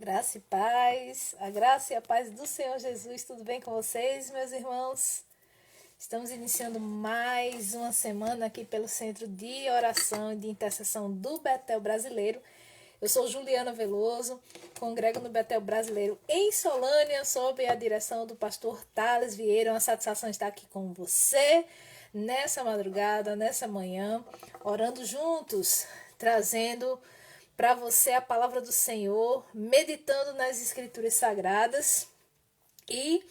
Graça e paz, a graça e a paz do Senhor Jesus, tudo bem com vocês, meus irmãos? Estamos iniciando mais uma semana aqui pelo Centro de Oração e de Intercessão do Betel Brasileiro. Eu sou Juliana Veloso, congrego no Betel Brasileiro em Solânia, sob a direção do pastor Thales Vieira. Uma satisfação estar aqui com você nessa madrugada, nessa manhã, orando juntos, trazendo para você a palavra do Senhor, meditando nas Escrituras Sagradas e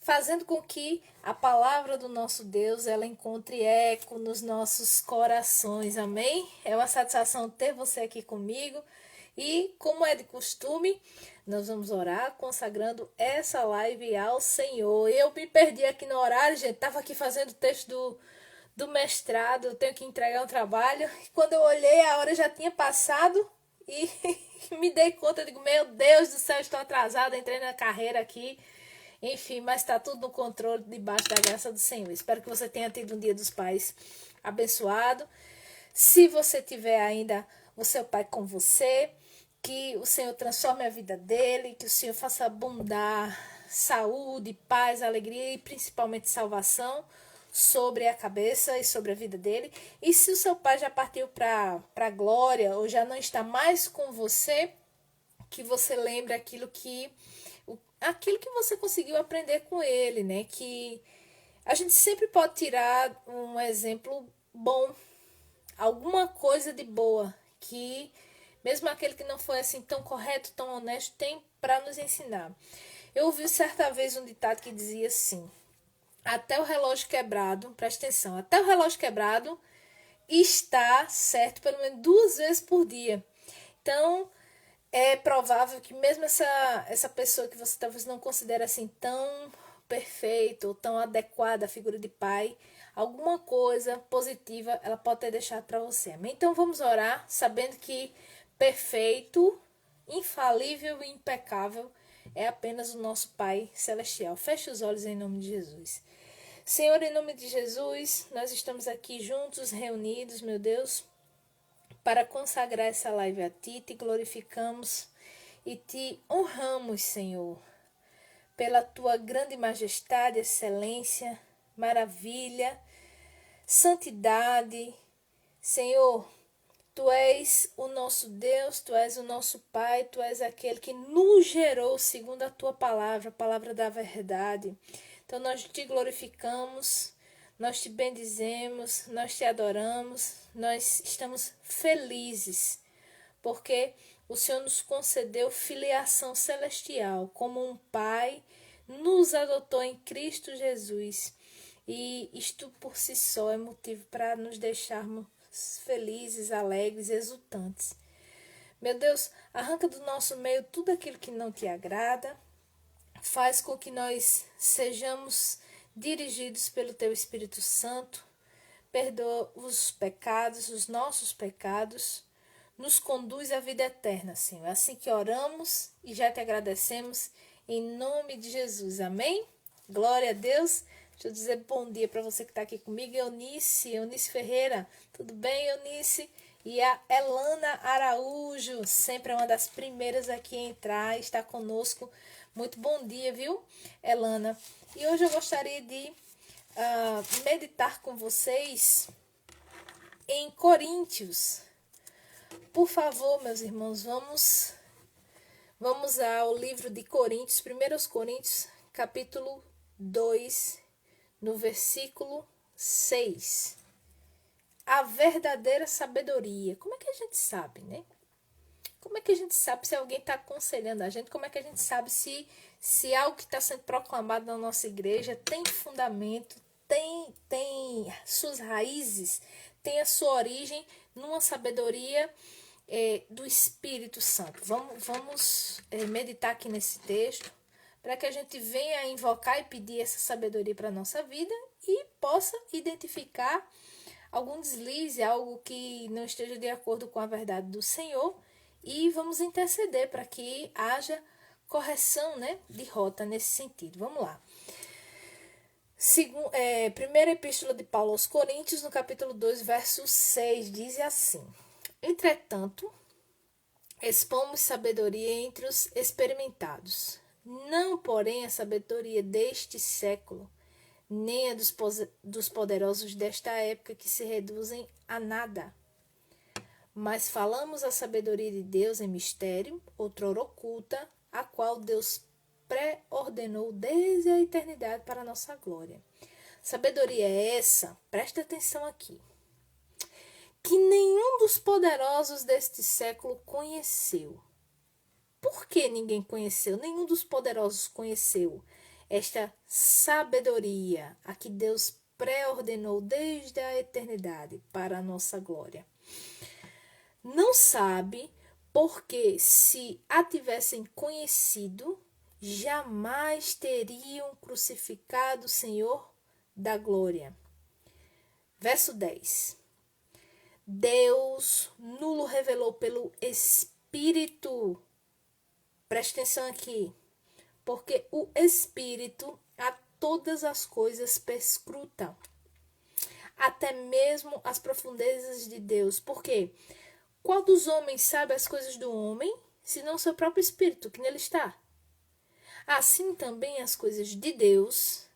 fazendo com que a palavra do nosso Deus ela encontre eco nos nossos corações, amém? É uma satisfação ter você aqui comigo e, como é de costume, nós vamos orar consagrando essa live ao Senhor. Eu me perdi aqui no horário, gente, estava aqui fazendo o texto do mestrado, eu tenho que entregar um trabalho. Quando eu olhei, a hora já tinha passado e me dei conta, digo, meu Deus do céu, estou atrasada, entrei na carreira aqui. Enfim, mas está tudo no controle, debaixo da graça do Senhor. Espero que você tenha tido um Dia dos Pais abençoado. Se você tiver ainda o seu pai com você, que o Senhor transforme a vida dele, que o Senhor faça abundar saúde, paz, alegria e principalmente salvação sobre a cabeça e sobre a vida dele. E se o seu pai já partiu para a glória ou já não está mais com você, que você lembre aquilo que você conseguiu aprender com ele, né? Que a gente sempre pode tirar um exemplo bom, alguma coisa de boa, que mesmo aquele que não foi assim tão correto, tão honesto, tem para nos ensinar. Eu ouvi certa vez um ditado que dizia assim: até o relógio quebrado, presta atenção, até o relógio quebrado está certo pelo menos 2 vezes por dia. Então, é provável que mesmo essa pessoa que você talvez não considere assim tão perfeita ou tão adequada à figura de pai, alguma coisa positiva ela pode ter deixado para você. Amém? Então vamos orar sabendo que perfeito, infalível e impecável é apenas o nosso Pai Celestial. Feche os olhos em nome de Jesus. Senhor, em nome de Jesus, nós estamos aqui juntos, reunidos, meu Deus, para consagrar essa live a Ti, te glorificamos e te honramos, Senhor, pela Tua grande majestade, excelência, maravilha, santidade. Senhor, Tu és o nosso Deus, Tu és o nosso Pai, Tu és aquele que nos gerou segundo a Tua palavra, a palavra da verdade. Então nós te glorificamos, nós te bendizemos, nós te adoramos, nós estamos felizes, porque o Senhor nos concedeu filiação celestial, como um Pai nos adotou em Cristo Jesus. E isto por si só é motivo para nos deixarmos felizes, alegres, exultantes. Meu Deus, arranca do nosso meio tudo aquilo que não te agrada, faz com que nós sejamos dirigidos pelo Teu Espírito Santo, perdoa os pecados, os nossos pecados, nos conduz à vida eterna, Senhor. É assim que oramos e já te agradecemos em nome de Jesus. Amém? Glória a Deus. Deixa eu dizer bom dia para você que está aqui comigo, Eunice Ferreira. Tudo bem, Eunice? E a Elana Araújo, sempre é uma das primeiras aqui a entrar, está conosco. Muito bom dia, viu, Elana? E hoje eu gostaria de meditar com vocês em Coríntios. Por favor, meus irmãos, vamos ao livro de Coríntios, 1 Coríntios, capítulo 2, no versículo 6. A verdadeira sabedoria. Como é que a gente sabe, né? Como é que a gente sabe se alguém está aconselhando a gente? Como é que a gente sabe se algo que está sendo proclamado na nossa igreja tem fundamento, tem suas raízes, tem a sua origem numa sabedoria do Espírito Santo? Vamos meditar aqui nesse texto para que a gente venha invocar e pedir essa sabedoria para a nossa vida e possa identificar algum deslize, algo que não esteja de acordo com a verdade do Senhor, e vamos interceder para que haja correção, né, de rota nesse sentido. Vamos lá. Primeira Epístola de Paulo aos Coríntios, no capítulo 2, verso 6, diz assim: Entretanto, expomos sabedoria entre os experimentados, não, porém, a sabedoria deste século, nem a dos poderosos desta época que se reduzem a nada. Mas falamos a sabedoria de Deus em mistério, outrora oculta, a qual Deus pré-ordenou desde a eternidade para a nossa glória. Sabedoria é essa, presta atenção aqui, que nenhum dos poderosos deste século conheceu. Por que ninguém conheceu? Nenhum dos poderosos conheceu esta sabedoria a que Deus pré-ordenou desde a eternidade para a nossa glória. Não sabe, porque se a tivessem conhecido, jamais teriam crucificado o Senhor da glória. Verso 10. Deus nulo revelou pelo Espírito. Preste atenção aqui. Porque o Espírito a todas as coisas perscruta. Até mesmo as profundezas de Deus. Por quê? Qual dos homens sabe as coisas do homem, senão seu próprio Espírito, que nele está? Assim também as coisas de Deus,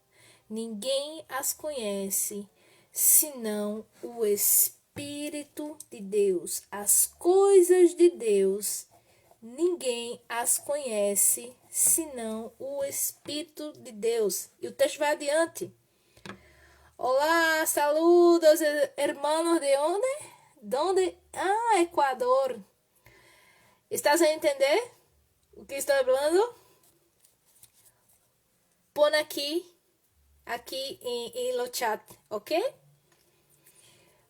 ninguém as conhece, senão o Espírito de Deus. As coisas de Deus, ninguém as conhece, senão o Espírito de Deus. E o texto vai adiante. Olá, saludos, hermanos de onde? ¿Dónde? Ah, Equador. ¿Estás a entender o que estou falando? Põe aqui no chat, ok?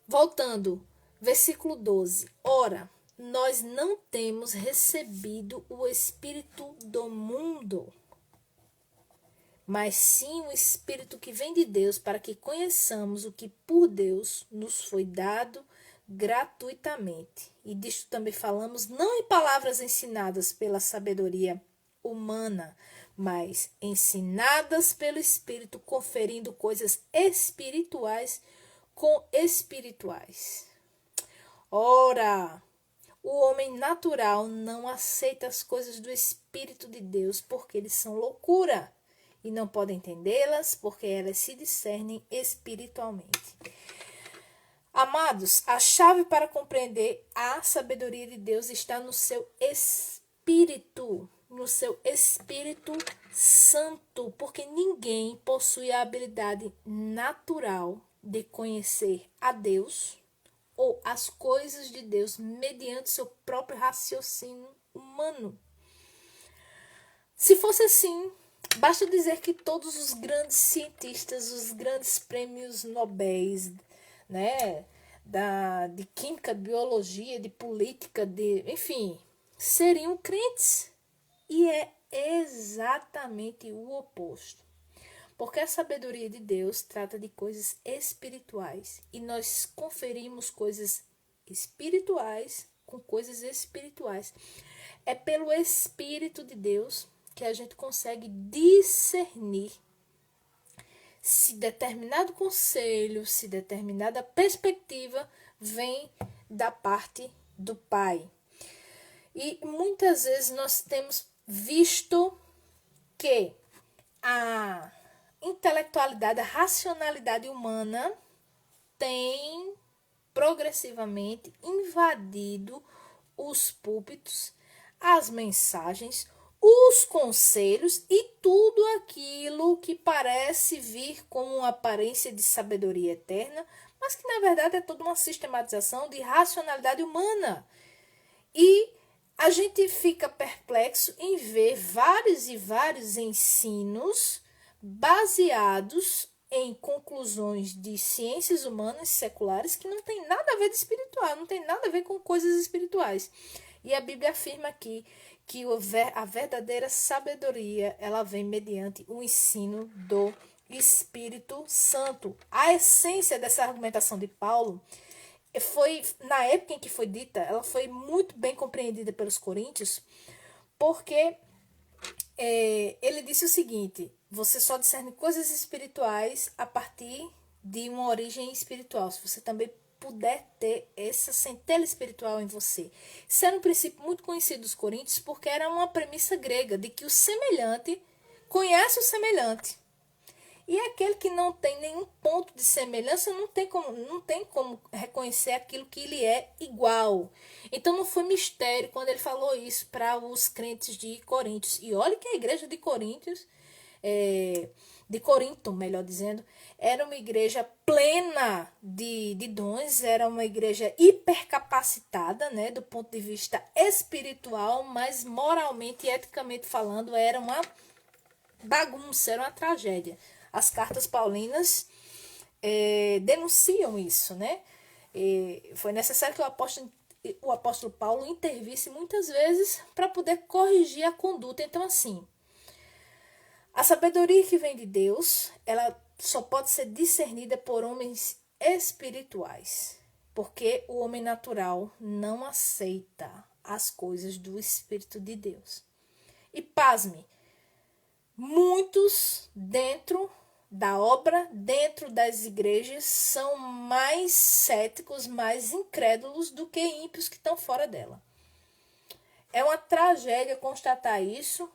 Voltando, versículo 12. Ora, nós não temos recebido o Espírito do mundo, mas sim o Espírito que vem de Deus, para que conheçamos o que por Deus nos foi dado gratuitamente. E disto também falamos, não em palavras ensinadas pela sabedoria humana, mas ensinadas pelo Espírito, conferindo coisas espirituais com espirituais. Ora, o homem natural não aceita as coisas do Espírito de Deus, porque eles são loucura, e não pode entendê-las, porque elas se discernem espiritualmente. Amados, a chave para compreender a sabedoria de Deus está no seu Espírito, no seu Espírito Santo, porque ninguém possui a habilidade natural de conhecer a Deus ou as coisas de Deus mediante seu próprio raciocínio humano. Se fosse assim, basta dizer que todos os grandes cientistas, os grandes prêmios Nobéis, né, de química, de biologia, de política, enfim, seriam crentes. E é exatamente o oposto. Porque a sabedoria de Deus trata de coisas espirituais. E nós conferimos coisas espirituais com coisas espirituais. É pelo Espírito de Deus que a gente consegue discernir se determinado conselho, se determinada perspectiva vem da parte do Pai. E muitas vezes nós temos visto que a intelectualidade, a racionalidade humana tem progressivamente invadido os púlpitos, as mensagens, os conselhos e tudo aquilo que parece vir com uma aparência de sabedoria eterna, mas que na verdade é toda uma sistematização de racionalidade humana. E a gente fica perplexo em ver vários e vários ensinos baseados em conclusões de ciências humanas seculares que não tem nada a ver de espiritual, não tem nada a ver com coisas espirituais. E a Bíblia afirma aqui que a verdadeira sabedoria, ela vem mediante o ensino do Espírito Santo. A essência dessa argumentação de Paulo foi, na época em que foi dita, ela foi muito bem compreendida pelos coríntios, porque ele disse o seguinte: você só discerne coisas espirituais a partir de uma origem espiritual. Se você também puder ter essa centelha espiritual em você. Isso era um princípio muito conhecido dos coríntios, porque era uma premissa grega de que o semelhante conhece o semelhante. E aquele que não tem nenhum ponto de semelhança não tem como reconhecer aquilo que lhe é igual. Então não foi mistério quando ele falou isso para os crentes de Coríntios. E olha que a igreja de Coríntios, de Corinto, melhor dizendo, era uma igreja plena de dons, era uma igreja hipercapacitada, né, do ponto de vista espiritual, mas moralmente e eticamente falando era uma bagunça, era uma tragédia. As cartas paulinas denunciam isso, né? Foi necessário que o apóstolo Paulo intervisse muitas vezes para poder corrigir a conduta. Então, assim, a sabedoria que vem de Deus, ela só pode ser discernida por homens espirituais, porque o homem natural não aceita as coisas do Espírito de Deus. E pasme, muitos dentro da obra, dentro das igrejas, são mais céticos, mais incrédulos do que ímpios que estão fora dela. É uma tragédia constatar isso.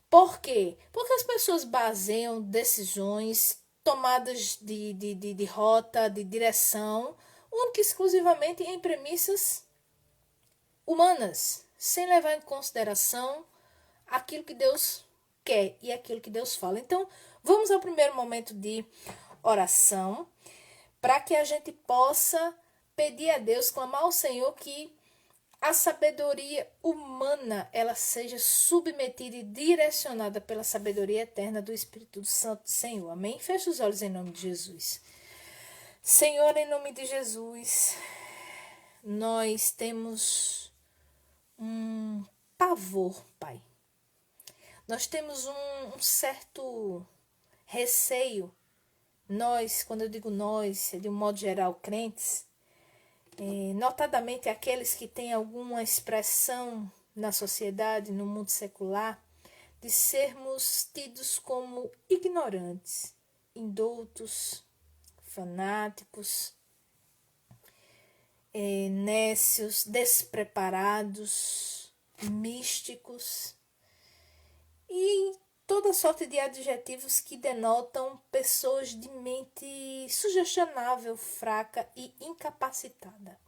Por quê? Porque as pessoas baseiam decisões, tomadas de rota, de direção, única e exclusivamente em premissas humanas, sem levar em consideração aquilo que Deus quer e aquilo que Deus fala. Então, vamos ao primeiro momento de oração, para que a gente possa pedir a Deus, clamar ao Senhor que a sabedoria humana ela seja submetida e direcionada pela sabedoria eterna do Espírito Santo do Senhor. Amém? Feche os olhos em nome de Jesus. Senhor, em nome de Jesus, nós temos um pavor, Pai. Nós temos um certo receio. Nós, quando eu digo nós, de um modo geral, crentes, notadamente aqueles que têm alguma expressão na sociedade, no mundo secular, de sermos tidos como ignorantes, indoutos, fanáticos, nécios, despreparados, místicos e toda sorte de adjetivos que denotam pessoas de mente sugestionável, fraca e incapacitada.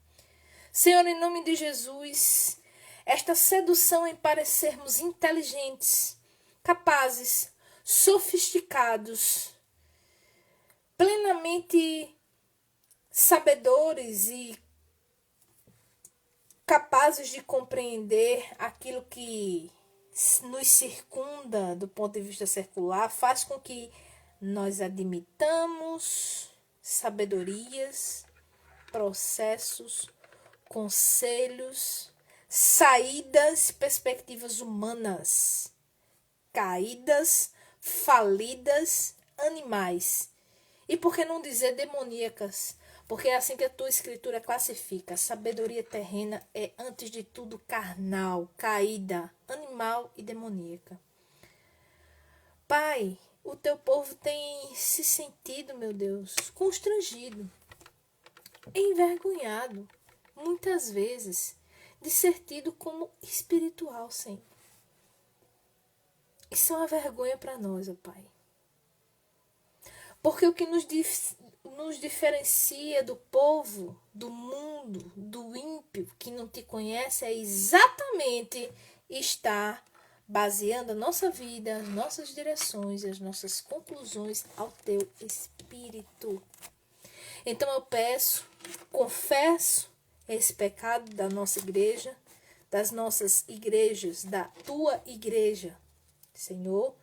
Senhor, em nome de Jesus, esta sedução em parecermos inteligentes, capazes, sofisticados, plenamente sabedores e capazes de compreender aquilo que nos circunda do ponto de vista secular, faz com que nós admitamos sabedorias, processos, conselhos, saídas, perspectivas humanas, caídas, falidas, animais. E por que não dizer demoníacas? Porque é assim que a tua escritura classifica. A sabedoria terrena é, antes de tudo, carnal, caída, animal e demoníaca. Pai, o teu povo tem se sentido, meu Deus, constrangido, envergonhado, muitas vezes, de ser tido como espiritual, Senhor. Isso é uma vergonha para nós, ó Pai. Porque o que nos diferencia do povo, do mundo, do ímpio que não te conhece é exatamente estar baseando a nossa vida, as nossas direções e as nossas conclusões ao teu Espírito. Então eu peço, confesso esse pecado da nossa igreja, das nossas igrejas, da tua igreja, Senhor,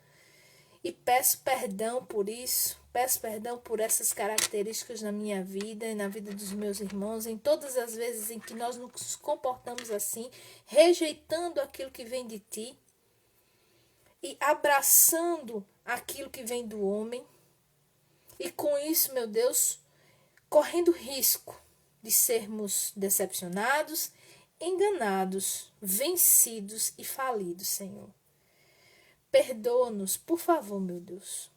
e peço perdão por isso, peço perdão por essas características na minha vida e na vida dos meus irmãos, em todas as vezes em que nós nos comportamos assim, rejeitando aquilo que vem de ti e abraçando aquilo que vem do homem, e com isso, meu Deus, correndo risco de sermos decepcionados, enganados, vencidos e falidos, Senhor. Perdoa-nos, por favor, meu Deus.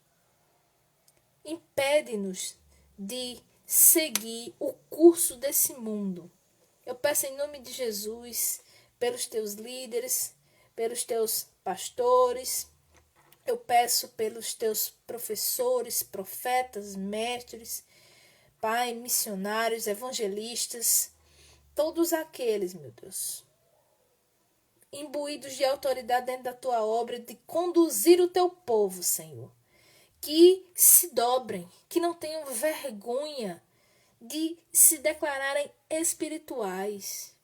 Impede-nos de seguir o curso desse mundo. Eu peço em nome de Jesus, pelos teus líderes, pelos teus pastores, eu peço pelos teus professores, profetas, mestres, Pai, missionários, evangelistas, todos aqueles, meu Deus, imbuídos de autoridade dentro da tua obra, de conduzir o teu povo, Senhor, que se dobrem, que não tenham vergonha de se declararem espirituais,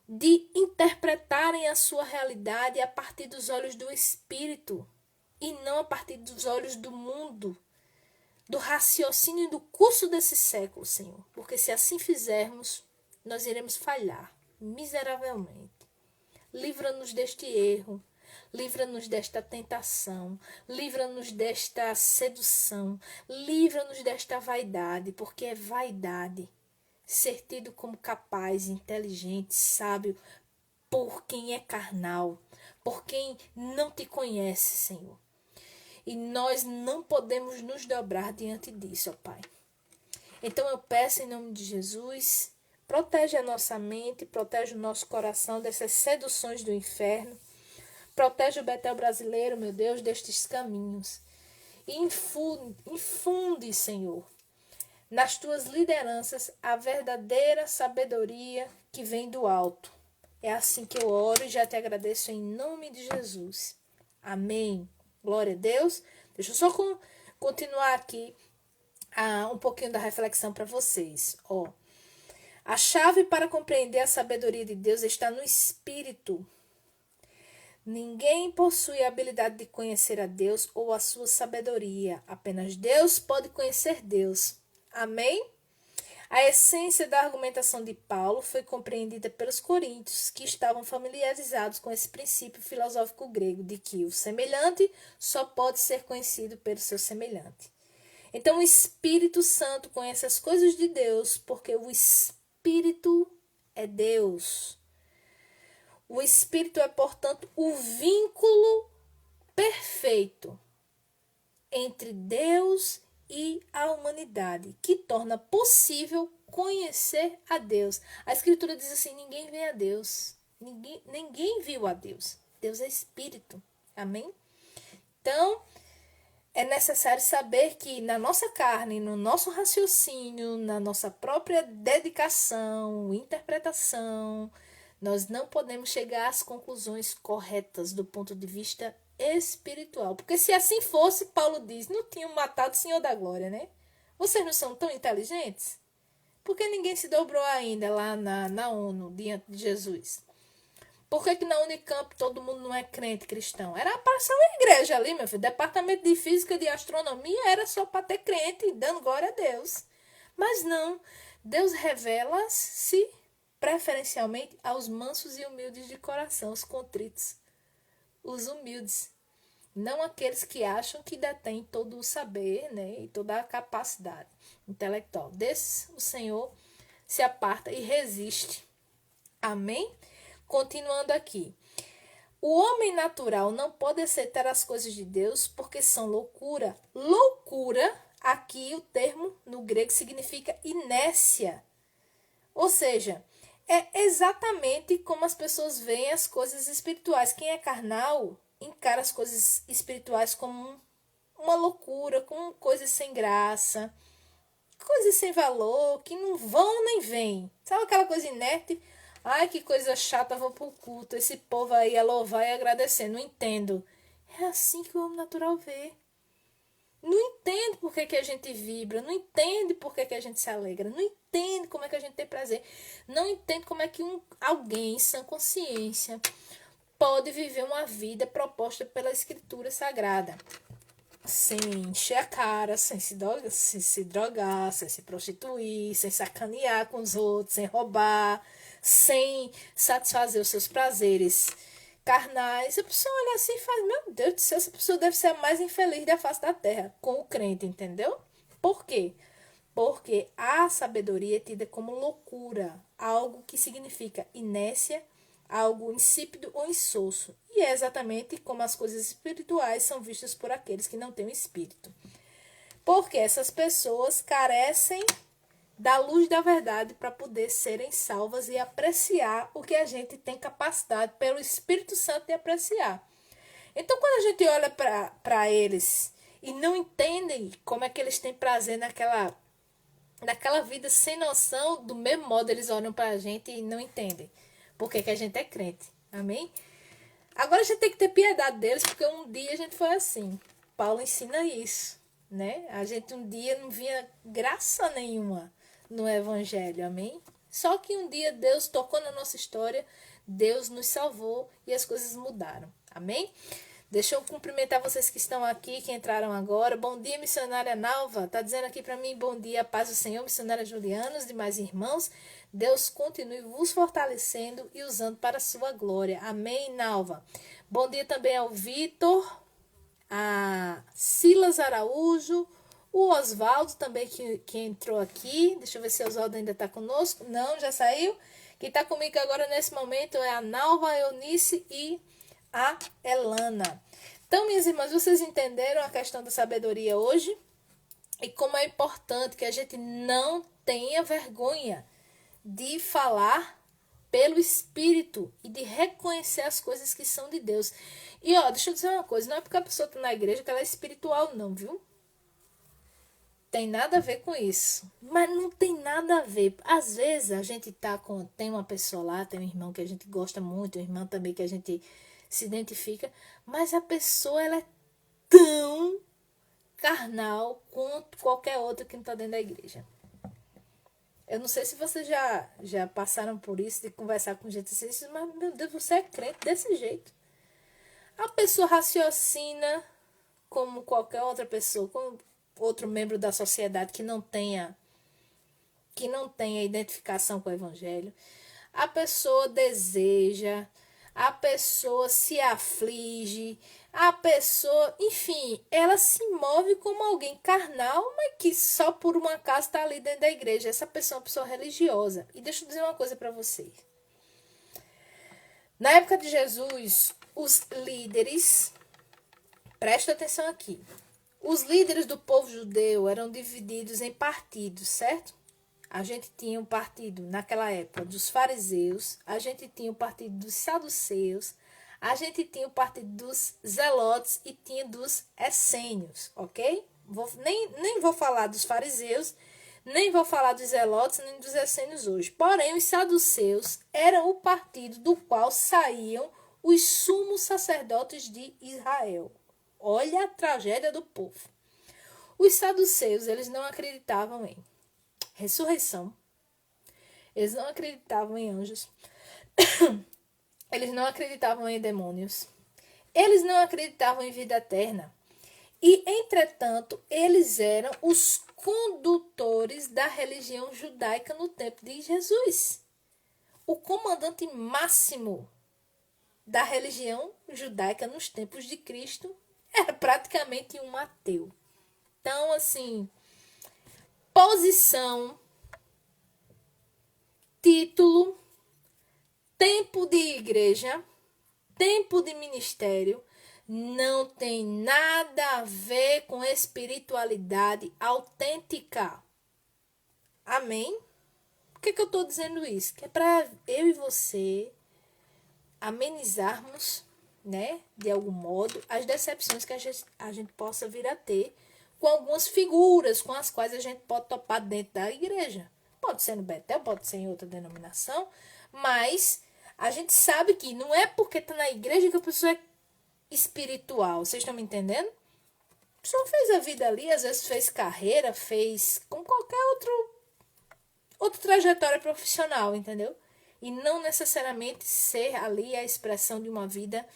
de interpretarem a sua realidade a partir dos olhos do Espírito e não a partir dos olhos do mundo, do raciocínio e do curso desse século, Senhor. Porque se assim fizermos, nós iremos falhar miseravelmente. Livra-nos deste erro, livra-nos desta tentação, livra-nos desta sedução, livra-nos desta vaidade, porque é vaidade ser tido como capaz, inteligente, sábio, por quem é carnal, por quem não te conhece, Senhor. E nós não podemos nos dobrar diante disso, ó Pai. Então eu peço em nome de Jesus, protege a nossa mente, protege o nosso coração dessas seduções do inferno, protege o Betel brasileiro, meu Deus, destes caminhos. E infunde, Senhor, nas tuas lideranças a verdadeira sabedoria que vem do alto. É assim que eu oro e já te agradeço em nome de Jesus. Amém. Glória a Deus. Deixa eu só continuar aqui um pouquinho da reflexão para vocês. A chave para compreender a sabedoria de Deus está no Espírito. Ninguém possui a habilidade de conhecer a Deus ou a sua sabedoria. Apenas Deus pode conhecer Deus. Amém? A essência da argumentação de Paulo foi compreendida pelos coríntios, que estavam familiarizados com esse princípio filosófico grego de que o semelhante só pode ser conhecido pelo seu semelhante. Então o Espírito Santo conhece as coisas de Deus, porque o Espírito é Deus. O Espírito é, portanto, o vínculo perfeito entre Deus e a humanidade, que torna possível conhecer a Deus. A Escritura diz assim, ninguém vê a Deus, ninguém viu a Deus. Deus é Espírito, amém? Então, é necessário saber que na nossa carne, no nosso raciocínio, na nossa própria dedicação, interpretação, nós não podemos chegar às conclusões corretas do ponto de vista espiritual. Porque se assim fosse, Paulo diz, não tinham matado o Senhor da Glória, né? Vocês não são tão inteligentes? Por que ninguém se dobrou ainda lá na ONU, diante de Jesus? Por que na Unicamp todo mundo não é crente cristão? Era para ser uma igreja ali, meu filho. Departamento de Física e de Astronomia era só para ter crente, dando glória a Deus. Mas não, Deus revela-se preferencialmente aos mansos e humildes de coração, os contritos, os humildes, não aqueles que acham que detêm todo o saber, né, e toda a capacidade intelectual. Desses o Senhor se aparta e resiste. Amém? Continuando aqui. O homem natural não pode aceitar as coisas de Deus porque são loucura. Loucura, aqui o termo no grego significa inércia. Ou seja, é exatamente como as pessoas veem as coisas espirituais. Quem é carnal encara as coisas espirituais como uma loucura, como coisas sem graça, coisas sem valor, que não vão nem vêm. Sabe aquela coisa inerte? Ai, que coisa chata, vou pro culto. Esse povo aí a louvar e agradecer. Não entendo. É assim que o homem natural vê. Não entende por que a gente vibra, não entende por que a gente se alegra, não entende como é que a gente tem prazer, não entende como é que alguém sem consciência pode viver uma vida proposta pela Escritura Sagrada. Sem encher a cara, sem se drogar, sem se prostituir, sem sacanear com os outros, sem roubar, sem satisfazer os seus prazeres carnais. A pessoa olha assim e faz, meu Deus do céu, essa pessoa deve ser a mais infeliz da face da terra, com o crente, entendeu? Por quê? Porque a sabedoria é tida como loucura, algo que significa inércia, algo insípido ou insosso. E é exatamente como as coisas espirituais são vistas por aqueles que não têm o espírito. Porque essas pessoas carecem da luz da verdade para poder serem salvas e apreciar o que a gente tem capacidade pelo Espírito Santo de apreciar. Então, quando a gente olha para eles e não entendem como é que eles têm prazer naquela vida sem noção, do mesmo modo eles olham para a gente e não entendem porque que a gente é crente. Amém? Agora a gente tem que ter piedade deles, porque um dia a gente foi assim. Paulo ensina isso, né? A gente um dia não via graça nenhuma no evangelho, amém? Só que um dia Deus tocou na nossa história, Deus nos salvou e as coisas mudaram, amém? Deixa eu cumprimentar vocês que estão aqui, que entraram agora. Bom dia, missionária Nalva. Tá dizendo aqui para mim, bom dia, paz do Senhor, missionária Juliana, os demais irmãos. Deus continue vos fortalecendo e usando para a sua glória. Amém, Nalva. Bom dia também ao Vitor, a Silas Araújo, o Oswaldo também que entrou aqui. Deixa eu ver se o Oswaldo ainda está conosco. Não, já saiu. Quem está comigo agora nesse momento é a Nalva, a Eunice e a Elana. Então, minhas irmãs, vocês entenderam a questão da sabedoria hoje? E como é importante que a gente não tenha vergonha de falar pelo Espírito e de reconhecer as coisas que são de Deus. E ó, deixa eu dizer uma coisa, não é porque a pessoa está na igreja que ela é espiritual não, viu? Tem nada a ver com isso. Mas não tem nada a ver. Às vezes a gente tem uma pessoa lá, tem um irmão que a gente gosta muito, um irmão também que a gente se identifica, mas a pessoa ela é tão carnal quanto qualquer outra que não está dentro da igreja. Eu não sei se vocês já passaram por isso, de conversar com gente assim, mas meu Deus, você é crente desse jeito. A pessoa raciocina como qualquer outra pessoa, como outro membro da sociedade que não tenha identificação com o evangelho. A pessoa deseja, a pessoa se aflige, a pessoa, enfim, ela se move como alguém carnal, mas que só por um acaso está ali dentro da igreja. Essa pessoa é uma pessoa religiosa. E deixa eu dizer uma coisa para vocês. Na época de Jesus, os líderes, presta atenção aqui, os líderes do povo judeu eram divididos em partidos, certo? A gente tinha um partido, naquela época, dos fariseus, a gente tinha o partido dos saduceus, a gente tinha o partido dos zelotes e tinha dos essênios, ok? Nem vou falar dos fariseus, nem vou falar dos zelotes, nem dos essênios hoje. Porém, os saduceus eram o partido do qual saíam os sumos sacerdotes de Israel. Olha a tragédia do povo. Os saduceus, eles não acreditavam em ressurreição. Eles não acreditavam em anjos. Eles não acreditavam em demônios. Eles não acreditavam em vida eterna. E, entretanto, eles eram os condutores da religião judaica no tempo de Jesus. O comandante máximo da religião judaica nos tempos de Cristo era praticamente um ateu. Então, assim, posição, título, tempo de igreja, tempo de ministério, não tem nada a ver com espiritualidade autêntica. Amém? Por que eu estou dizendo isso? Que é para eu e você amenizarmos, né, de algum modo, as decepções que a gente possa vir a ter com algumas figuras com as quais a gente pode topar dentro da igreja. Pode ser no Betel, pode ser em outra denominação, mas a gente sabe que não é porque está na igreja que a pessoa é espiritual. Vocês estão me entendendo? A pessoa fez a vida ali, às vezes fez carreira, fez com qualquer outra trajetória profissional, entendeu? E não necessariamente ser ali a expressão de uma vida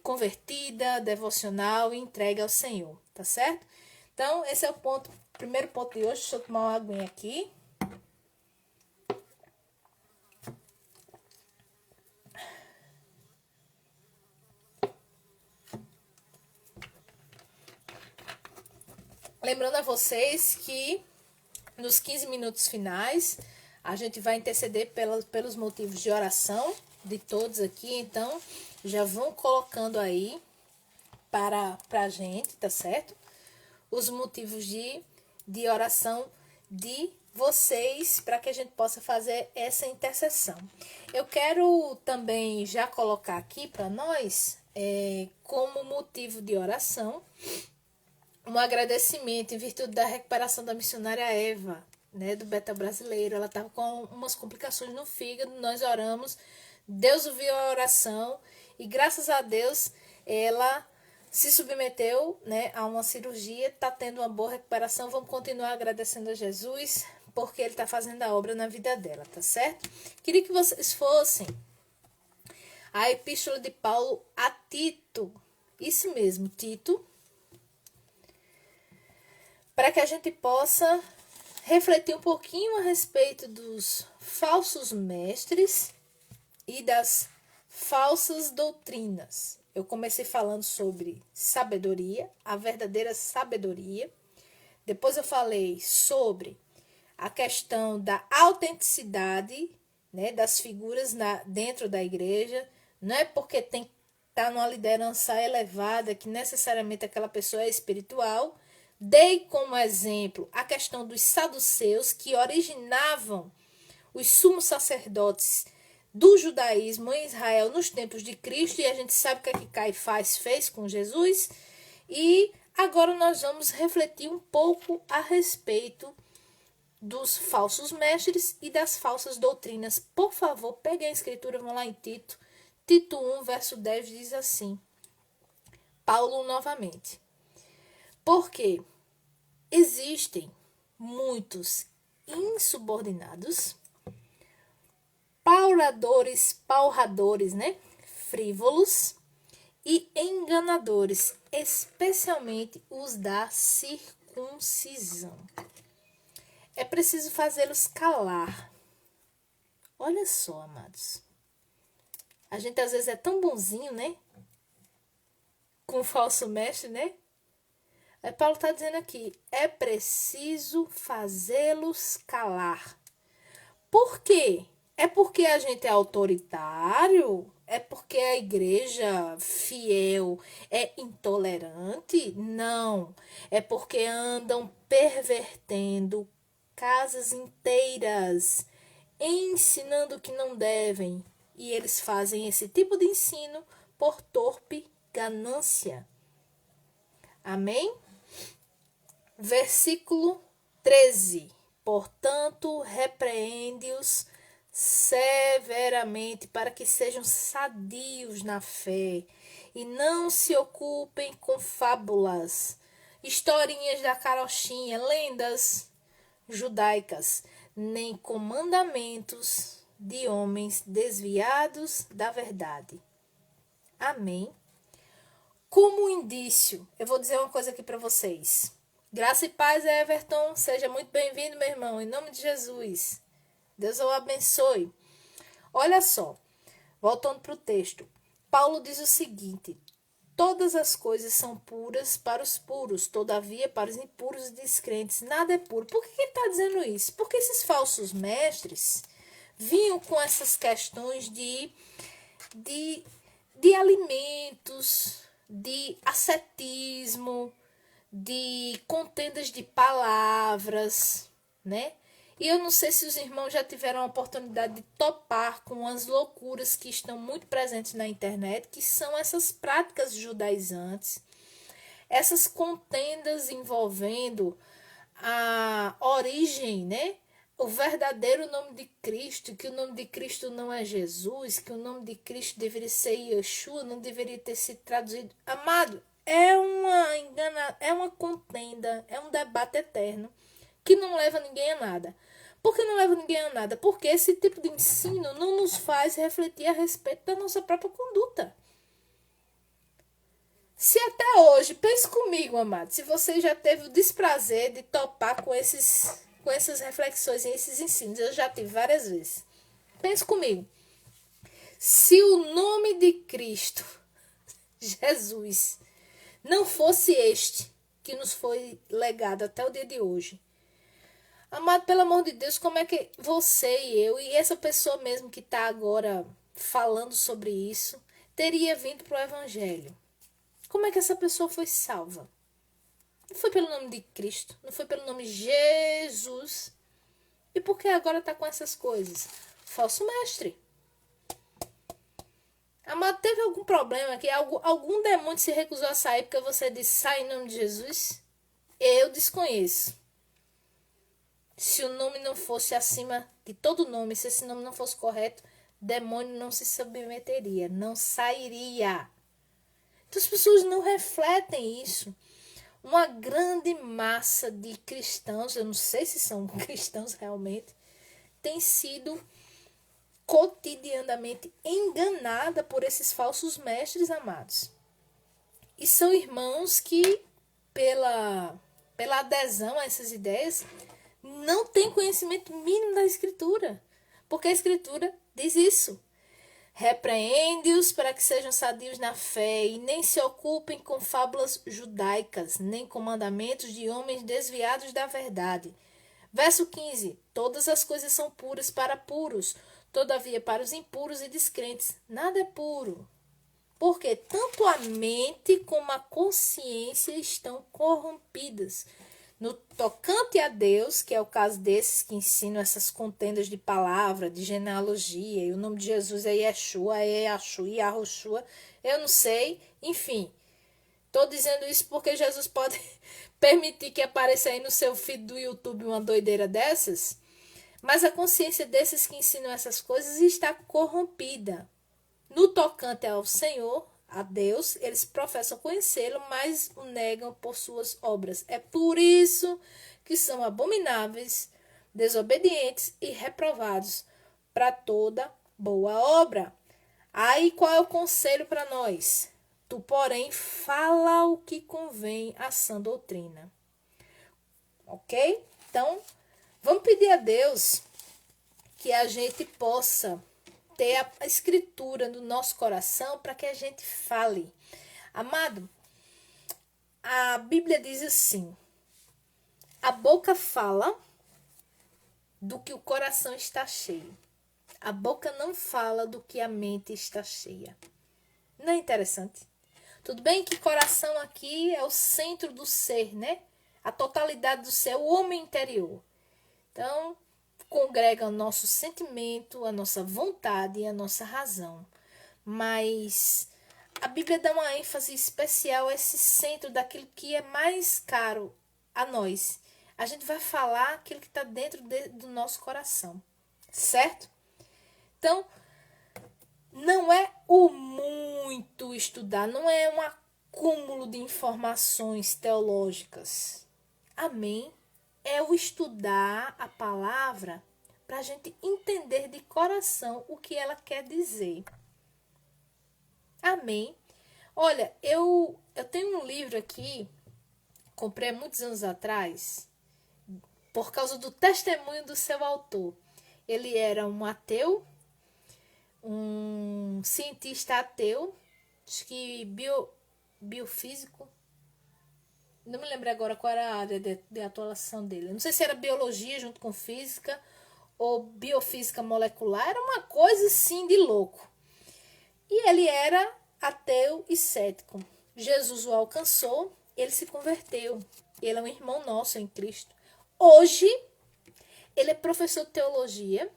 convertida, devocional e entregue ao Senhor, tá certo? Então, esse é o primeiro ponto de hoje. Deixa eu tomar uma aguinha aqui. Lembrando a vocês que nos 15 minutos finais a gente vai interceder pelos motivos de oração de todos aqui. Então, já vão colocando aí para a gente, tá certo? os motivos de oração de vocês para que a gente possa fazer essa intercessão. Eu quero também já colocar aqui para nós, como motivo de oração, um agradecimento em virtude da recuperação da missionária Eva, né, do Beta Brasileiro. Ela estava com umas complicações no fígado, nós oramos, Deus ouviu a oração e graças a Deus ela se submeteu, né, a uma cirurgia, está tendo uma boa recuperação. Vamos continuar agradecendo a Jesus porque Ele está fazendo a obra na vida dela, tá certo? Queria que vocês fossem a Epístola de Paulo a Tito, isso mesmo, Tito, para que a gente possa refletir um pouquinho a respeito dos falsos mestres e das falsas doutrinas. Eu comecei falando sobre sabedoria, a verdadeira sabedoria. Depois eu falei sobre a questão da autenticidade, né, das figuras dentro da igreja. Não é porque tem que estar numa liderança elevada que necessariamente aquela pessoa é espiritual. Dei como exemplo a questão dos saduceus, que originavam os sumos sacerdotes do judaísmo em Israel nos tempos de Cristo, e a gente sabe o que é que Caifás fez com Jesus. E agora nós vamos refletir um pouco a respeito dos falsos mestres e das falsas doutrinas. Por favor, peguem a escritura, vão lá em Tito. Tito 1, verso 10 diz assim, Paulo novamente. Porque existem muitos insubordinados, palradores, né? Frívolos e enganadores, especialmente os da circuncisão. É preciso fazê-los calar. Olha só, amados. A gente às vezes é tão bonzinho, né? Com o falso mestre, né? Paulo está dizendo aqui, é preciso fazê-los calar. Por quê? É porque a gente é autoritário? É porque a igreja fiel é intolerante? Não. É porque andam pervertendo casas inteiras, ensinando o que não devem. E eles fazem esse tipo de ensino por torpe ganância. Amém? Versículo 13. Portanto, repreende-os severamente para que sejam sadios na fé e não se ocupem com fábulas, historinhas da carochinha, lendas judaicas, nem com mandamentos de homens desviados da verdade. Amém? Como indício, eu vou dizer uma coisa aqui para vocês. Graça e paz, Everton. Seja muito bem-vindo, meu irmão. Em nome de Jesus. Deus o abençoe. Olha só, voltando para o texto. Paulo diz o seguinte. Todas as coisas são puras para os puros. Todavia, para os impuros e descrentes, nada é puro. Por que ele está dizendo isso? Porque esses falsos mestres vinham com essas questões de alimentos, de ascetismo, de contendas de palavras, né? E eu não sei se os irmãos já tiveram a oportunidade de topar com as loucuras que estão muito presentes na internet, que são essas práticas judaizantes, essas contendas envolvendo a origem, né? O verdadeiro nome de Cristo, que o nome de Cristo não é Jesus, que o nome de Cristo deveria ser Yeshua, não deveria ter sido traduzido. Amado, é uma contenda, é um debate eterno que não leva ninguém a nada. Por que não leva ninguém a nada? Porque esse tipo de ensino não nos faz refletir a respeito da nossa própria conduta. Se até hoje, pense comigo, amado, se você já teve o desprazer de topar com essas reflexões e esses ensinos, eu já tive várias vezes. Pense comigo. Se o nome de Cristo, Jesus, não fosse este que nos foi legado até o dia de hoje, amado, pelo amor de Deus, como é que você e eu, e essa pessoa mesmo que está agora falando sobre isso, teria vindo para o Evangelho? Como é que essa pessoa foi salva? Não foi pelo nome de Cristo, não foi pelo nome Jesus. E por que agora está com essas coisas? Falso mestre. Amado, teve algum problema aqui? Algum demônio se recusou a sair porque você disse, sai em nome de Jesus? Eu desconheço. Se o nome não fosse acima de todo nome, se esse nome não fosse correto, demônio não se submeteria, não sairia. Então as pessoas não refletem isso. Uma grande massa de cristãos, eu não sei se são cristãos realmente, tem sido cotidianamente enganada por esses falsos mestres, amados. E são irmãos que, pela adesão a essas ideias, não têm conhecimento mínimo da Escritura. Porque a Escritura diz isso. Repreende-os para que sejam sadios na fé e nem se ocupem com fábulas judaicas, nem com mandamentos de homens desviados da verdade. Verso 15. Todas as coisas são puras para puros, todavia para os impuros e descrentes nada é puro. Porque tanto a mente como a consciência estão corrompidas. No tocante a Deus, que é o caso desses que ensinam essas contendas de palavra, de genealogia, e o nome de Jesus é Yeshua, é Yahshua, Yahushua, eu não sei, enfim. Estou dizendo isso porque Jesus pode permitir que apareça aí no seu feed do YouTube uma doideira dessas, mas a consciência desses que ensinam essas coisas está corrompida. No tocante ao Senhor, a Deus, eles professam conhecê-lo, mas o negam por suas obras. É por isso que são abomináveis, desobedientes e reprovados para toda boa obra. Aí qual é o conselho para nós? Tu, porém, fala o que convém à sã doutrina. Ok? Então, vamos pedir a Deus que a gente possa ter a Escritura no nosso coração para que a gente fale. Amado, a Bíblia diz assim: a boca fala do que o coração está cheio. A boca não fala do que a mente está cheia. Não é interessante? Tudo bem que coração aqui é o centro do ser, né? A totalidade do ser, o homem interior. Então, congrega o nosso sentimento, a nossa vontade e a nossa razão. Mas a Bíblia dá uma ênfase especial a esse centro daquilo que é mais caro a nós. A gente vai falar aquilo que está dentro do nosso coração, certo? Então, não é o muito estudar, não é um acúmulo de informações teológicas. Amém? É o estudar a palavra para a gente entender de coração o que ela quer dizer. Amém? Olha, eu tenho um livro aqui, comprei há muitos anos atrás, por causa do testemunho do seu autor. Ele era um ateu, um cientista ateu, acho que biofísico. Não me lembro agora qual era a área de atuação dele. Não sei se era biologia junto com física ou biofísica molecular. Era uma coisa assim de louco. E ele era ateu e cético. Jesus o alcançou, ele se converteu. Ele é um irmão nosso em Cristo. Hoje, ele é professor de teologia,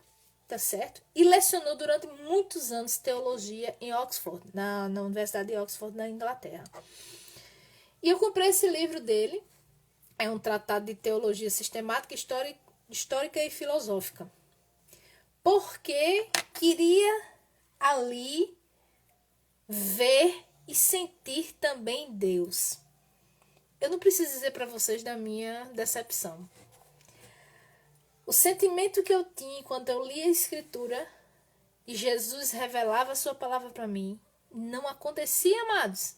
tá certo? E lecionou durante muitos anos teologia em Oxford, na Universidade de Oxford, na Inglaterra. E eu comprei esse livro dele. É um tratado de teologia sistemática, histórica e filosófica. Porque queria ali ver e sentir também Deus. Eu não preciso dizer para vocês da minha decepção. O sentimento que eu tinha quando eu li a Escritura e Jesus revelava a sua palavra para mim, não acontecia, amados.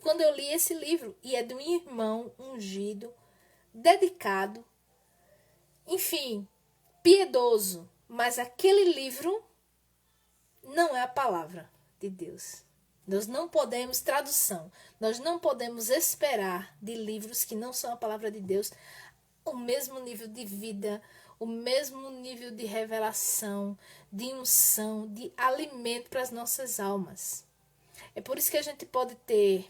Quando eu li esse livro, e é de um irmão ungido, dedicado, enfim, piedoso, mas aquele livro não é a palavra de Deus. Nós não podemos, tradução, nós não podemos esperar de livros que não são a palavra de Deus o mesmo nível de vida, o mesmo nível de revelação, de unção, de alimento para as nossas almas. É por isso que a gente pode ter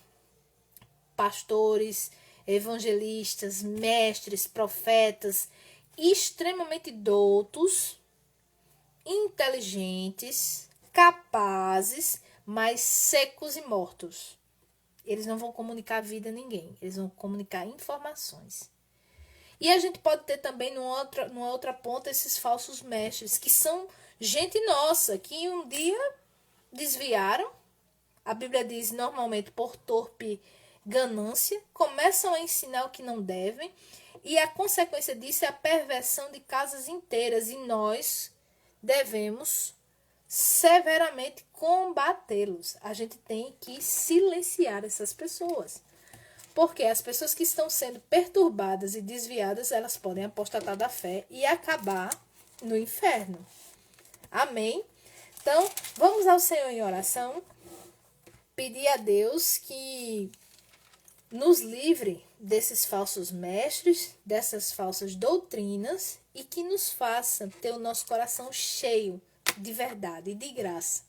pastores, evangelistas, mestres, profetas, extremamente doutos, inteligentes, capazes, mas secos e mortos. Eles não vão comunicar a vida a ninguém, eles vão comunicar informações. E a gente pode ter também numa outra ponta esses falsos mestres, que são gente nossa, que um dia desviaram, a Bíblia diz normalmente por torpe ganância, começam a ensinar o que não devem, e a consequência disso é a perversão de casas inteiras, e nós devemos severamente combatê-los. A gente tem que silenciar essas pessoas. Porque as pessoas que estão sendo perturbadas e desviadas, elas podem apostatar da fé e acabar no inferno. Amém? Então, vamos ao Senhor em oração, pedir a Deus que nos livre desses falsos mestres, dessas falsas doutrinas e que nos faça ter o nosso coração cheio de verdade e de graça.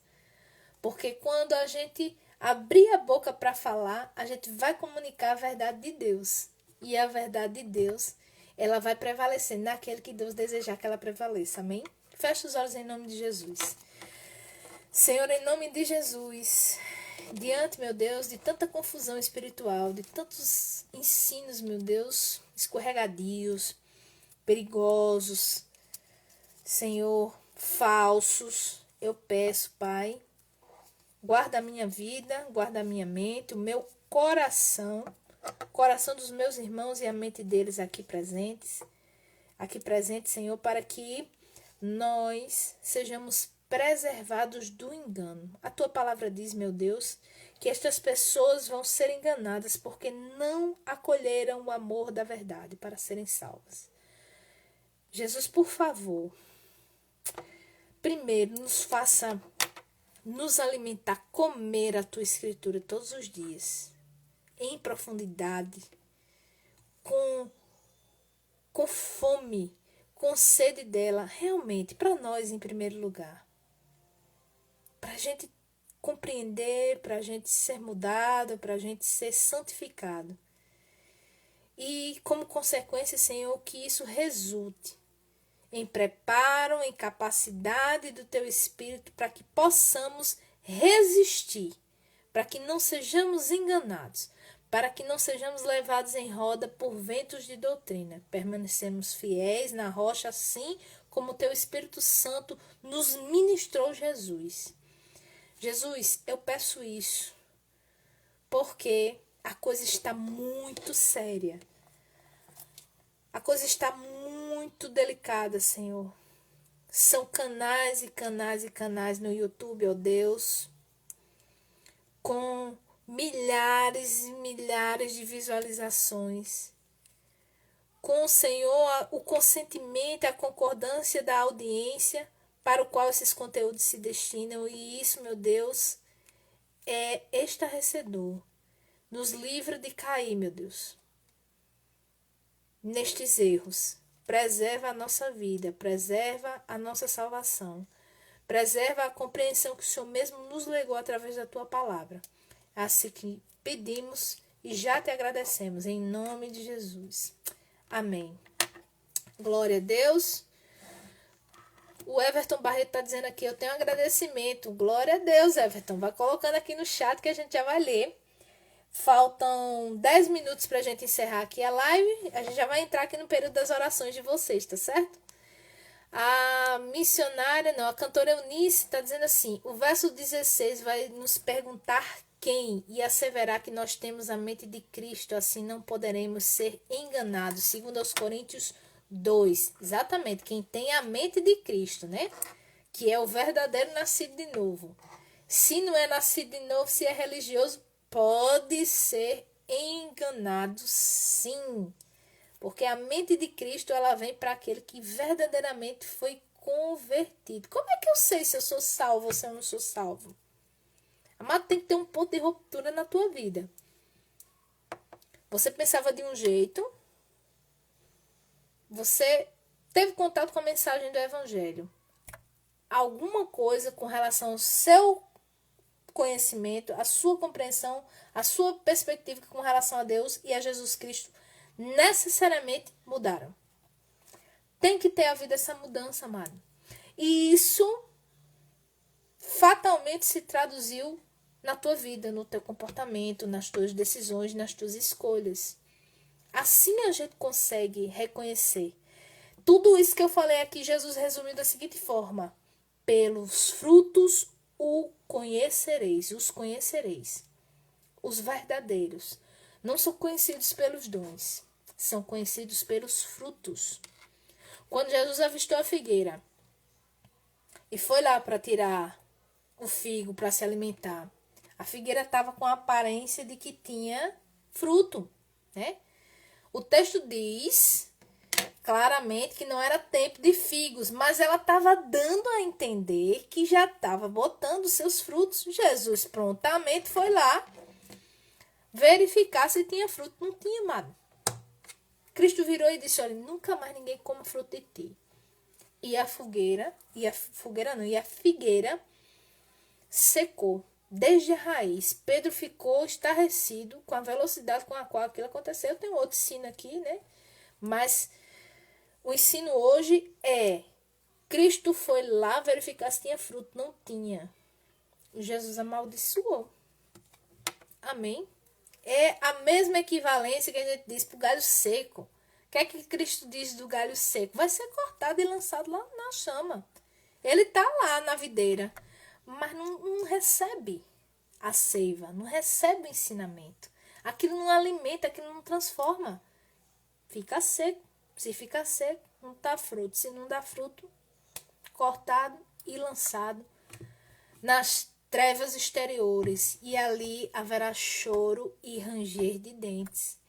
Porque quando a gente abrir a boca para falar, a gente vai comunicar a verdade de Deus. E a verdade de Deus, ela vai prevalecer naquele que Deus desejar que ela prevaleça. Amém? Feche os olhos em nome de Jesus. Senhor, em nome de Jesus, diante, meu Deus, de tanta confusão espiritual, de tantos ensinos, meu Deus, escorregadios, perigosos, Senhor, falsos, eu peço, Pai, guarda a minha vida, guarda a minha mente, o meu coração dos meus irmãos e a mente deles aqui presentes, Senhor, para que nós sejamos preservados do engano. A tua palavra diz, meu Deus, que estas pessoas vão ser enganadas porque não acolheram o amor da verdade para serem salvas. Jesus, por favor, primeiro nos faça nos alimentar, comer a tua escritura todos os dias, em profundidade, com fome, com sede dela, realmente, para nós em primeiro lugar. Para a gente compreender, para a gente ser mudado, para a gente ser santificado. E como consequência, Senhor, que isso resulte em preparo, em capacidade do Teu Espírito para que possamos resistir, para que não sejamos enganados, para que não sejamos levados em roda por ventos de doutrina. Permanecemos fiéis na rocha, assim como o Teu Espírito Santo nos ministrou Jesus. Jesus, eu peço isso, porque a coisa está muito séria. A coisa está muito delicada, Senhor. São canais e canais e canais no YouTube, ó Deus, com milhares e milhares de visualizações. Com, Senhor, o consentimento e a concordância da audiência para o qual esses conteúdos se destinam. E isso, meu Deus, é estarrecedor. Nos livra de cair, meu Deus, nestes erros. Preserva a nossa vida, preserva a nossa salvação, preserva a compreensão que o Senhor mesmo nos legou através da Tua palavra. Assim que pedimos e já te agradecemos, em nome de Jesus. Amém. Glória a Deus. O Everton Barreto está dizendo aqui, eu tenho um agradecimento. Glória a Deus, Everton. Vai colocando aqui no chat que a gente já vai ler. Faltam 10 minutos para a gente encerrar aqui a live. A gente já vai entrar aqui no período das orações de vocês, tá certo? A missionária, não, a cantora Eunice está dizendo assim, o verso 16 vai nos perguntar quem e asseverar que nós temos a mente de Cristo, assim não poderemos ser enganados. Segundo aos Coríntios 2, exatamente, quem tem a mente de Cristo, né? Que é o verdadeiro nascido de novo. Se não é nascido de novo, se é religioso, pode ser enganado, sim. Porque a mente de Cristo, ela vem para aquele que verdadeiramente foi convertido. Como é que eu sei se eu sou salvo ou se eu não sou salvo? Amado, tem que ter um ponto de ruptura na tua vida. Você pensava de um jeito, você teve contato com a mensagem do Evangelho. Alguma coisa com relação ao seu conhecimento, a sua compreensão, a sua perspectiva com relação a Deus e a Jesus Cristo necessariamente mudaram. Tem que ter havido essa mudança, amado. E isso fatalmente se traduziu na tua vida, no teu comportamento, nas tuas decisões, nas tuas escolhas. Assim a gente consegue reconhecer. Tudo isso que eu falei aqui, Jesus resumiu da seguinte forma: pelos frutos os conhecereis. Os verdadeiros não são conhecidos pelos dons, são conhecidos pelos frutos. Quando Jesus avistou a figueira e foi lá para tirar o figo para se alimentar, a figueira estava com a aparência de que tinha fruto, né? O texto diz claramente que não era tempo de figos, mas ela estava dando a entender que já estava botando seus frutos. Jesus prontamente foi lá verificar se tinha fruto. Não tinha, amado. Cristo virou e disse: olha, nunca mais ninguém coma fruto de ti. E a figueira secou desde a raiz. Pedro ficou estarrecido com a velocidade com a qual aquilo aconteceu. Eu tenho outro ensino aqui, né? Mas o ensino hoje é: Cristo foi lá verificar se tinha fruto. Não tinha. Jesus amaldiçoou. Amém? É a mesma equivalência que a gente diz para o galho seco. O que é que Cristo diz do galho seco? Vai ser cortado e lançado lá na chama. Ele está lá na videira, mas não recebe a seiva, não recebe o ensinamento. Aquilo não alimenta, aquilo não transforma. Fica seco. Se fica seco, não dá fruto. Se não dá fruto, cortado e lançado nas trevas exteriores. E ali haverá choro e ranger de dentes.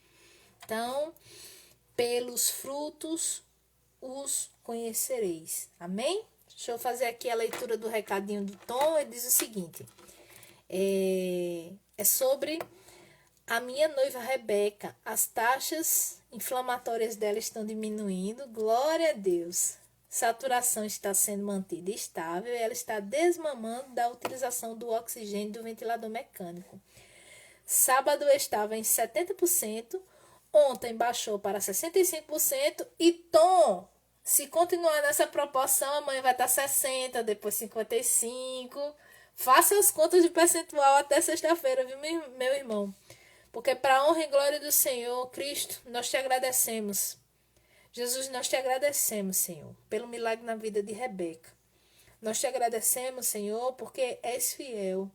Então, pelos frutos os conhecereis. Amém? Deixa eu fazer aqui a leitura do recadinho do Tom. Ele diz o seguinte. É sobre a minha noiva Rebeca. As taxas inflamatórias dela estão diminuindo. Glória a Deus. Saturação está sendo mantida estável. Ela está desmamando da utilização do oxigênio do ventilador mecânico. Sábado estava em 70%. Ontem baixou para 65%. E Tom, se continuar nessa proporção, amanhã vai estar 60%, depois 55%. Faça as contas de percentual até sexta-feira, viu, meu irmão? Porque para a honra e glória do Senhor, Cristo, nós te agradecemos. Jesus, nós te agradecemos, Senhor, pelo milagre na vida de Rebeca. Nós te agradecemos, Senhor, porque és fiel.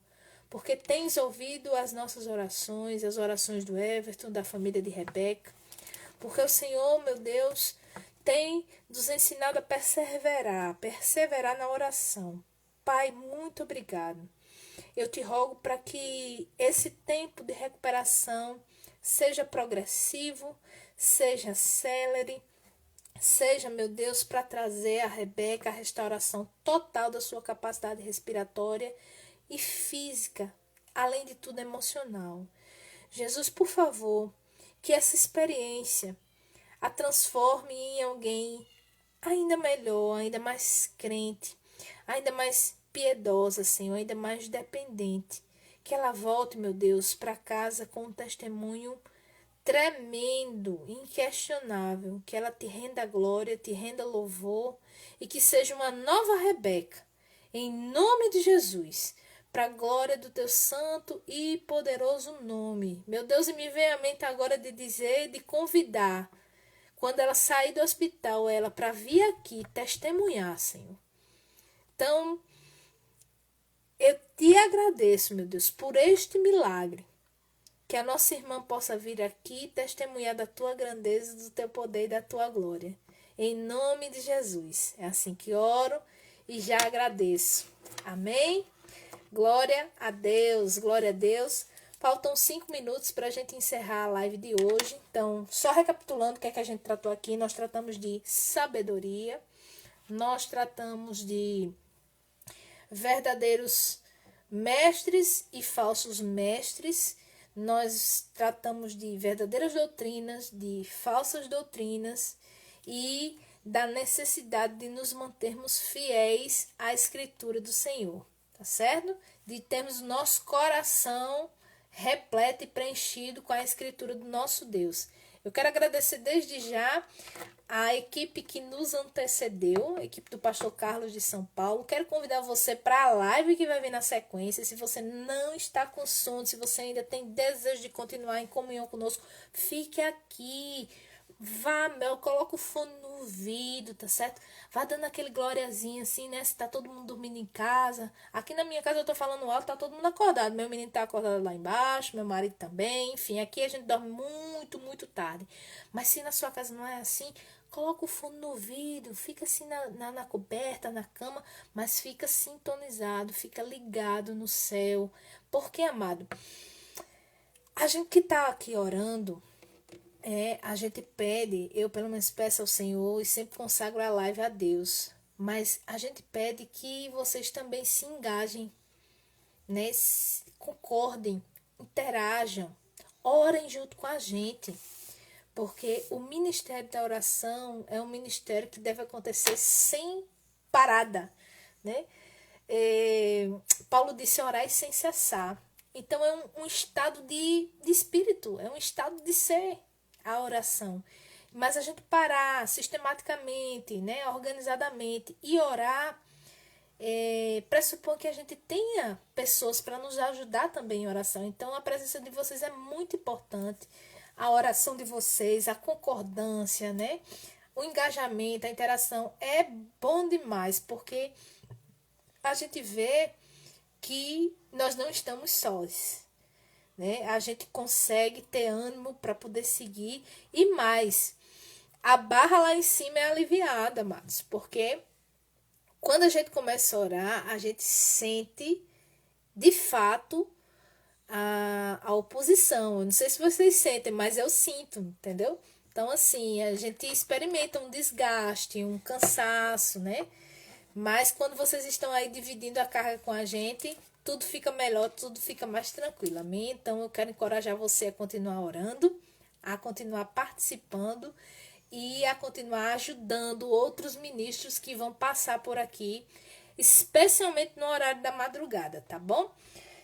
Porque tens ouvido as nossas orações, as orações do Everton, da família de Rebeca. Porque o Senhor, meu Deus, tem nos ensinado a perseverar na oração. Pai, muito obrigado. Eu te rogo para que esse tempo de recuperação seja progressivo, seja célere, seja, meu Deus, para trazer a Rebeca a restauração total da sua capacidade respiratória e física, além de tudo emocional. Jesus, por favor, que essa experiência a transforme em alguém ainda melhor, ainda mais crente, ainda mais piedosa, Senhor, ainda mais dependente. Que ela volte, meu Deus, para casa com um testemunho tremendo, inquestionável. Que ela te renda glória, te renda louvor e que seja uma nova Rebeca. Em nome de Jesus, para a glória do teu santo e poderoso nome. Meu Deus, e me vem à mente agora de dizer, de convidar, quando ela sair do hospital, ela para vir aqui testemunhar, Senhor. Então, eu te agradeço, meu Deus, por este milagre. Que a nossa irmã possa vir aqui testemunhar da tua grandeza, do teu poder e da tua glória. Em nome de Jesus. É assim que oro e já agradeço. Amém? Glória a Deus, glória a Deus. Faltam 5 minutos para a gente encerrar a live de hoje. Então, só recapitulando o que é que a gente tratou aqui. Nós tratamos de sabedoria. Nós tratamos de verdadeiros mestres e falsos mestres. Nós tratamos de verdadeiras doutrinas, de falsas doutrinas e da necessidade de nos mantermos fiéis à Escritura do Senhor, tá certo? de termos nosso coração repleto e preenchido com a escritura do nosso Deus. Eu quero agradecer desde já a equipe que nos antecedeu, a equipe do pastor Carlos de São Paulo. Quero convidar você para a live que vai vir na sequência. Se você não está com sono, se você ainda tem desejo de continuar em comunhão conosco, fique aqui. Vá, coloca o fone no ouvido, tá certo? Vá dando aquele gloriazinho assim, né? Se tá todo mundo dormindo em casa. Aqui na minha casa eu tô falando alto, tá todo mundo acordado. Meu menino tá acordado lá embaixo, meu marido também. Enfim, aqui a gente dorme muito, muito tarde. Mas se na sua casa não é assim, coloca o fone no ouvido, fica assim na coberta, na cama, mas fica sintonizado, fica ligado no céu. Porque, amado, a gente que tá aqui orando, a gente pede, eu pelo menos peço ao Senhor e sempre consagro a live a Deus, mas a gente pede que vocês também se engajem, né? Concordem, interajam, orem junto com a gente, porque o ministério da oração é um ministério que deve acontecer sem parada, né? Paulo disse orar sem cessar. Então é um estado de espírito, é um estado de ser a oração. Mas a gente parar sistematicamente, né, organizadamente e orar, pressupõe que a gente tenha pessoas para nos ajudar também em oração. Então a presença de vocês é muito importante. A oração de vocês, a concordância, né, o engajamento, a interação é bom demais, porque a gente vê que nós não estamos sós, né? A gente consegue ter ânimo para poder seguir e mais, a barra lá em cima é aliviada, amados, porque quando a gente começa a orar, a gente sente de fato a oposição. Eu não sei se vocês sentem, mas eu sinto, entendeu? Então, assim, a gente experimenta um desgaste, um cansaço, né? Mas quando vocês estão aí dividindo a carga com a gente, tudo fica melhor, tudo fica mais tranquilo, amém? Então eu quero encorajar você a continuar orando, a continuar participando e a continuar ajudando outros ministros que vão passar por aqui, especialmente no horário da madrugada, tá bom?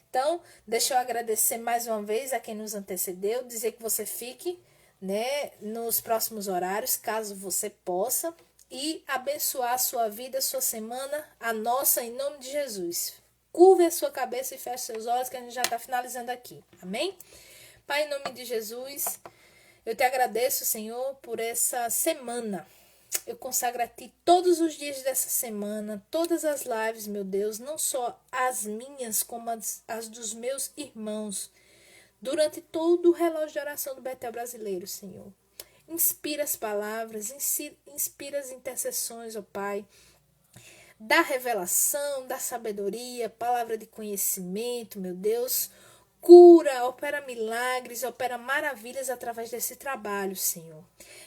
Então, deixa eu agradecer mais uma vez a quem nos antecedeu, dizer que você fique, né, nos próximos horários, caso você possa, e abençoar a sua vida, a sua semana, a nossa, em nome de Jesus. Curve a sua cabeça e feche seus olhos, que a gente já está finalizando aqui. Amém? Pai, em nome de Jesus, eu te agradeço, Senhor, por essa semana. Eu consagro a Ti todos os dias dessa semana, todas as lives, meu Deus, não só as minhas, como as dos meus irmãos, durante todo o relógio de oração do Betel Brasileiro, Senhor. Inspira as palavras, inspira as intercessões, ó Pai, da revelação, da sabedoria, palavra de conhecimento, meu Deus. Cura, opera milagres, opera maravilhas através desse trabalho, Senhor.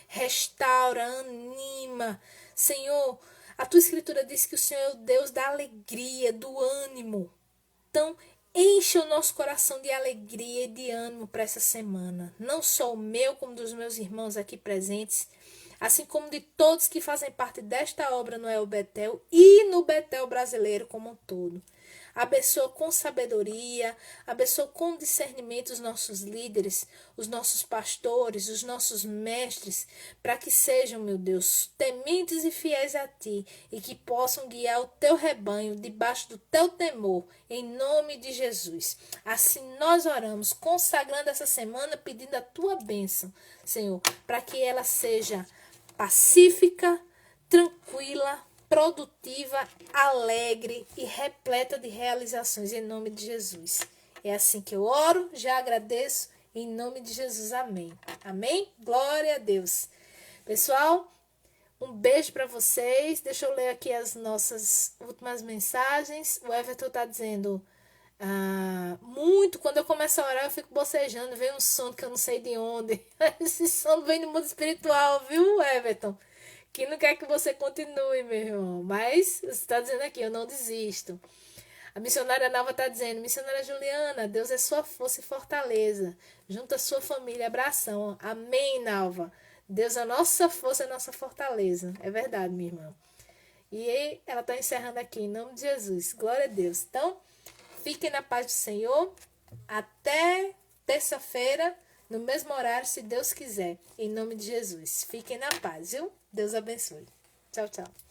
Restaura, anima. Senhor, a tua escritura diz que o Senhor é o Deus da alegria, do ânimo. Então, enche o nosso coração de alegria e de ânimo para essa semana. Não só o meu, como dos meus irmãos aqui presentes, assim como de todos que fazem parte desta obra no El Betel e no Betel brasileiro como um todo. Abençoa com sabedoria, abençoa com discernimento os nossos líderes, os nossos pastores, os nossos mestres, para que sejam, meu Deus, tementes e fiéis a Ti e que possam guiar o Teu rebanho debaixo do Teu temor, em nome de Jesus. Assim nós oramos, consagrando essa semana, pedindo a Tua bênção, Senhor, para que ela seja pacífica, tranquila, produtiva, alegre e repleta de realizações em nome de Jesus. É assim que eu oro, já agradeço, em nome de Jesus, amém. Amém? Glória a Deus. Pessoal, um beijo para vocês. Deixa eu ler aqui as nossas últimas mensagens. O Everton está dizendo, muito, quando eu começo a orar eu fico bocejando, vem um sono que eu não sei de onde. Esse sono vem do mundo espiritual, viu, Everton? Que não quer que você continue, meu irmão. Mas você está dizendo aqui, eu não desisto. A missionária Nalva está dizendo, missionária Juliana, Deus é sua força e fortaleza. Junta a sua família, abração. Amém, Nalva. Deus é a nossa força e a nossa fortaleza. É verdade, minha irmã. E ela está encerrando aqui, em nome de Jesus. Glória a Deus. Então, Fiquem na paz do Senhor. Até terça-feira, no mesmo horário, se Deus quiser. Em nome de Jesus. Fiquem na paz, viu? Deus abençoe. Tchau, tchau.